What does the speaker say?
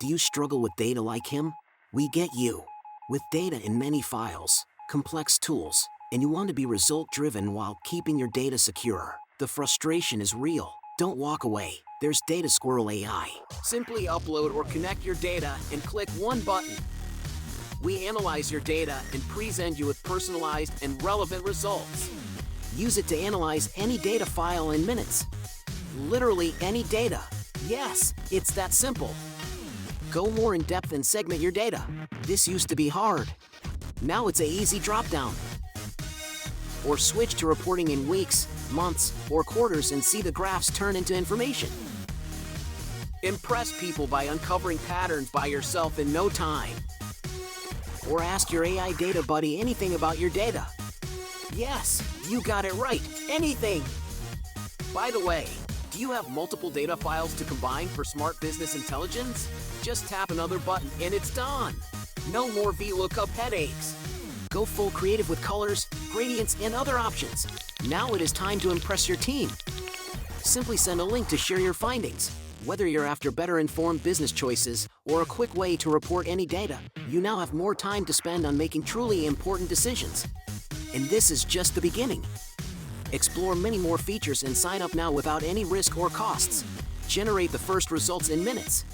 Do you struggle with data like him? We get you. With data in many files, complex tools, and you want to be result-driven while keeping your data secure, the frustration is real. Don't walk away. There's DataSquirrel AI. Simply upload or connect your data and click one button. We analyze your data and present you with personalized and relevant results. Use it to analyze any data file in minutes. Literally any data. Yes, it's that simple. Go more in depth and segment your data. This used to be hard. Now it's an easy drop-down. Or switch to reporting in weeks, months, or quarters and see the graphs turn into information. Impress people by uncovering patterns by yourself in no time. Or ask your AI data buddy anything about your data. Yes, you got it right, anything! By the way, do you have multiple data files to combine for smart business intelligence? Just tap another button and it's done! No more VLOOKUP headaches! Go full creative with colors, gradients, and other options. Now it is time to impress your team. Simply send a link to share your findings. Whether you're after better informed business choices or a quick way to report any data, you now have more time to spend on making truly important decisions. And this is just the beginning. Explore many more features and sign up now without any risk or costs. Generate the first results in minutes.